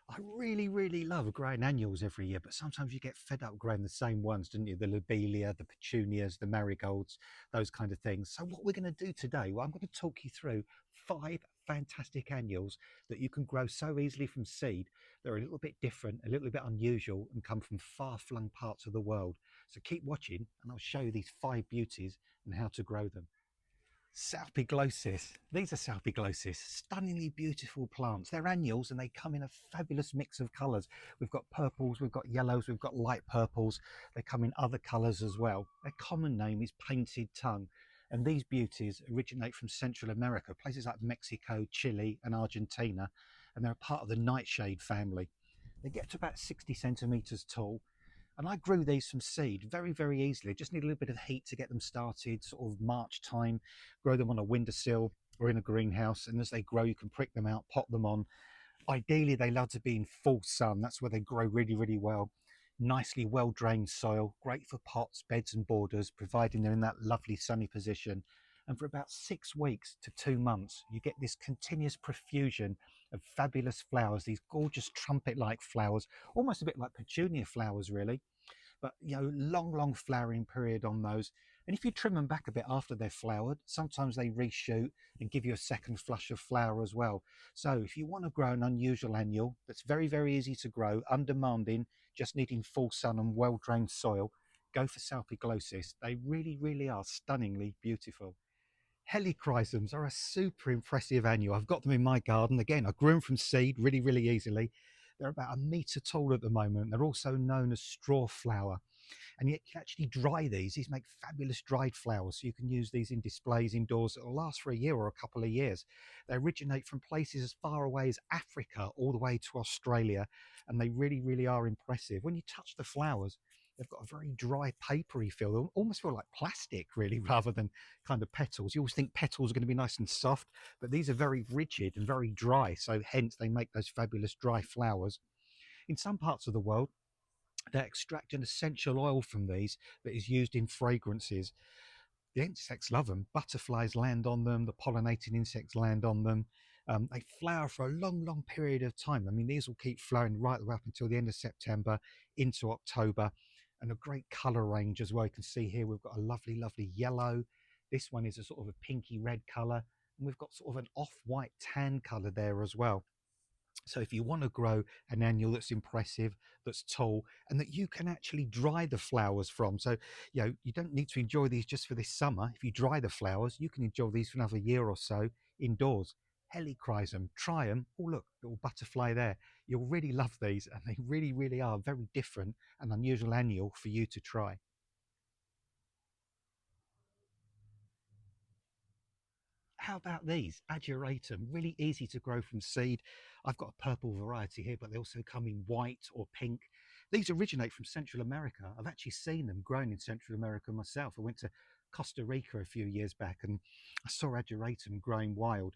I really love growing annuals every year, but sometimes you get fed up growing the same ones, don't you? The lobelia, the petunias, the marigolds, those kind of things. So what we're going to do today, well, I'm going to talk you through 5 fantastic annuals that you can grow so easily from seed. They're a little bit different, a little bit unusual, and come from far-flung parts of the world. So keep watching and I'll show you these 5 beauties and how to grow them. Salpiglossis. These are Salpiglossis, stunningly beautiful plants. They're annuals and they come in a fabulous mix of colours. We've got purples, we've got yellows, we've got light purples. They come in other colours as well. Their common name is painted tongue. And these beauties originate from Central America, places like Mexico, Chile and Argentina. And they're a part of the nightshade family. They get to about 60 centimetres tall, and I grew these from seed very easily. Just need a little bit of heat to get them started, sort of March time. Grow them on a windowsill or in a greenhouse, and as they grow you can prick them out, pot them on. Ideally they love to be in full sun. That's where they grow really well. Nicely well drained soil, great for pots, beds and borders, providing they're in that lovely sunny position. And for about 6 weeks to 2 months you get this continuous profusion of fabulous flowers, these gorgeous trumpet like flowers, almost a bit like petunia flowers really, but long flowering period on those. And if you trim them back a bit after they're flowered, sometimes they reshoot and give you a second flush of flower as well. So if you want to grow an unusual annual that's very easy to grow, undemanding, just needing full sun and well drained soil, go for Salpiglossis. They really are stunningly beautiful. Helichrysums are a super impressive annual. I've got them in my garden. Again, I grew them from seed really easily. They're about a metre tall at the moment. They're also known as straw flower. And yet you can actually dry these. These make fabulous dried flowers. So you can use these in displays indoors that will last for a year or a couple of years. They originate from places as far away as Africa all the way to Australia. And they really are impressive. When you touch the flowers, they've got a very dry, papery feel. They almost feel like plastic, really, rather than kind of petals. You always think petals are going to be nice and soft, but these are very rigid and very dry. So hence they make those fabulous dry flowers. In some parts of the world, they extract an essential oil from these that is used in fragrances. The insects love them. Butterflies land on them. The pollinating insects land on them. They flower for a long period of time. I mean, these will keep flowering right the way up until the end of September into October, and a great colour range as well. You can see here we've got a lovely yellow. This one is a sort of a pinky red colour, and we've got sort of an off-white tan colour there as well. So if you want to grow an annual that's impressive, that's tall, and that you can actually dry the flowers from, so you don't need to enjoy these just for this summer. If you dry the flowers, you can enjoy these for another year or so indoors. Helichrysum, try them. Oh look, little butterfly there. You'll really love these, and they really are very different and unusual annual for you to try. How about these? Ageratum, really easy to grow from seed. I've got a purple variety here, but they also come in white or pink. These originate from Central America. I've actually seen them grown in Central America myself. I went to Costa Rica a few years back and I saw Ageratum growing wild.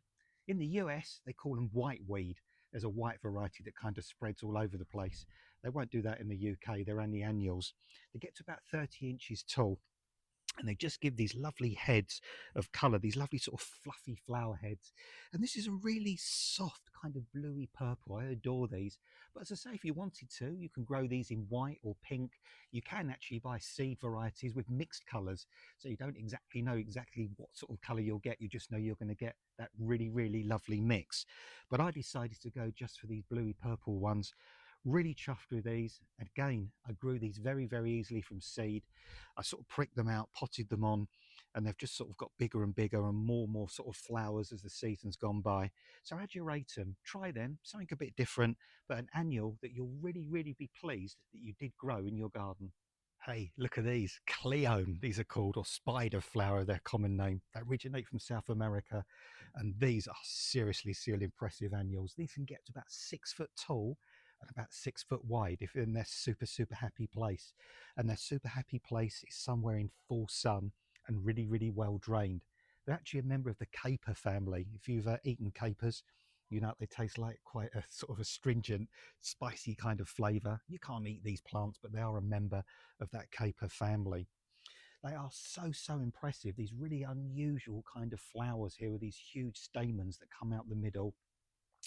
In the US, they call them whiteweed. There's a white variety that kind of spreads all over the place. They won't do that in the UK. They're only annuals. They get to about 30 inches tall, and they just give these lovely heads of color, these lovely sort of fluffy flower heads. And this is a really soft kind of bluey purple. I adore these. But as I say, if you wanted to, you can grow these in white or pink. You can actually buy seed varieties with mixed colors, so you don't exactly know exactly what sort of color you'll get. You just know you're going to get that really lovely mix. But I decided to go just for these bluey purple ones. Really chuffed with these. Again, I grew these very easily from seed. I sort of pricked them out, potted them on, and they've just sort of got bigger and bigger and more sort of flowers as the season's gone by. So Ageratum, try them, something a bit different, but an annual that you'll really be pleased that you did grow in your garden. Hey, look at these. Cleome, these are called, or spider flower, their common name. They originate from South America, and these are seriously impressive annuals. These can get to about 6 foot tall and about 6 foot wide if in their super happy place. And their super happy place is somewhere in full sun and really well drained. They're actually a member of the caper family. If you've eaten capers, you know they taste like quite a sort of astringent, spicy kind of flavour. You can't eat these plants, but they are a member of that caper family. They are so impressive. These really unusual kind of flowers here with these huge stamens that come out the middle.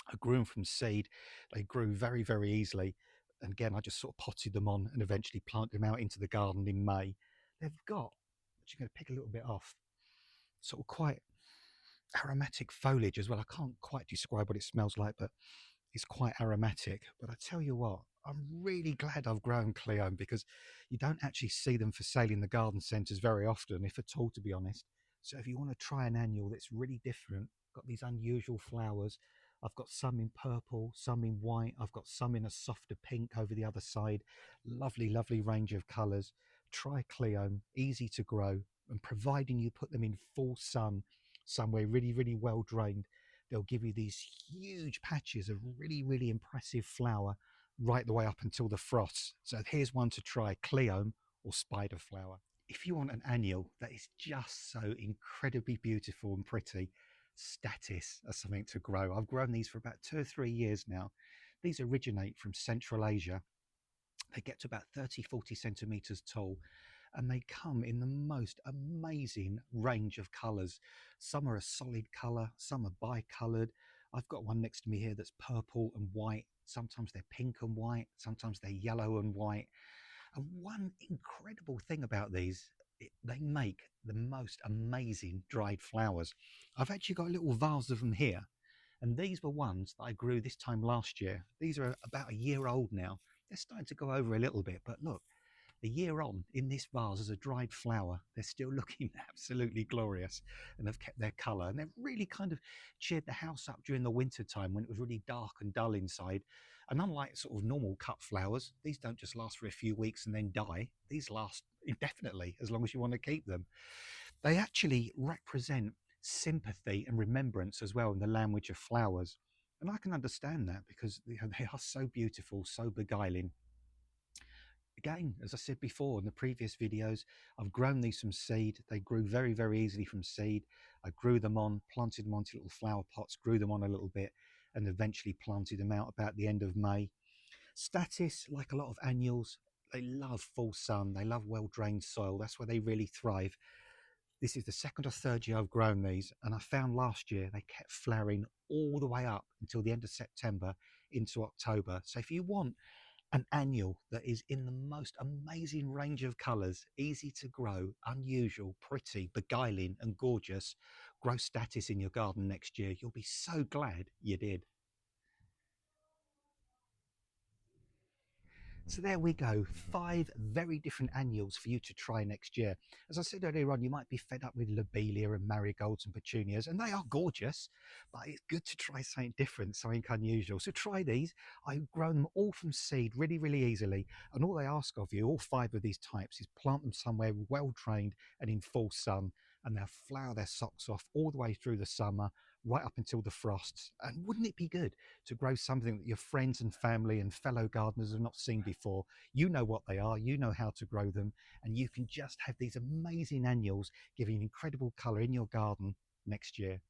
I grew them from seed. They grew very, very easily. And again, I just sort of potted them on and eventually planted them out into the garden in May. They've got, which I'm going to pick a little bit off, sort of quite aromatic foliage as well. I can't quite describe what it smells like, but it's quite aromatic. But I tell you what, I'm really glad I've grown Cleome, because you don't actually see them for sale in the garden centres very often, if at all, to be honest. So if you want to try an annual that's really different, got these unusual flowers. I've got some in purple, some in white. I've got some in a softer pink over the other side. Lovely, lovely range of colours. Try Cleome, easy to grow, and providing you put them in full sun, somewhere really, really well drained, they'll give you these huge patches of really, really impressive flower right the way up until the frost. So here's one to try: Cleome or spider flower. If you want an annual that is just so incredibly beautiful and pretty, Stachys are something to grow. I've grown these for about 2 or 3 years now. These originate from Central Asia. They get to about 30-40 centimeters tall, and they come in the most amazing range of colours. Some are a solid colour, some are bi-coloured. I've got one next to me here that's purple and white. Sometimes they're pink and white, sometimes they're yellow and white. And one incredible thing about these, they make the most amazing dried flowers. I've actually got a little vase of them here, and these were ones that I grew this time last year. These are about a year old now. They're starting to go over a little bit, but look, a year on in this vase as a dried flower, they're still looking absolutely glorious and have kept their colour. And they've really kind of cheered the house up during the winter time when it was really dark and dull inside. And unlike sort of normal cut flowers, these don't just last for a few weeks and then die. These last indefinitely, as long as you want to keep them. They actually represent sympathy and remembrance as well in the language of flowers. And I can understand that, because they are so beautiful, so beguiling. Again, as I said before in the previous videos, I've grown these from seed. They grew very, very easily from seed. I grew them on, planted them onto little flower pots, grew them on a little bit, and eventually planted them out about the end of May. Statice, like a lot of annuals, they love full sun. They love well-drained soil. That's where they really thrive. This is the second or third year I've grown these, and I found last year they kept flowering all the way up until the end of September into October. So if you want an annual that is in the most amazing range of colours, easy to grow, unusual, pretty, beguiling and gorgeous, grow Stachys in your garden next year. You'll be so glad you did. So there we go, 5 very different annuals for you to try next year. As I said earlier on, you might be fed up with lobelia and marigolds and petunias, and they are gorgeous, but it's good to try something different, something unusual. So try these. I've grown them all from seed really, really easily, and all they ask of you, all 5 of these types, is plant them somewhere well trained and in full sun, and they'll flower their socks off all the way through the summer, right up until the frosts. And wouldn't it be good to grow something that your friends and family and fellow gardeners have not seen before? You know what they are, you know how to grow them, and you can just have these amazing annuals giving incredible colour in your garden next year.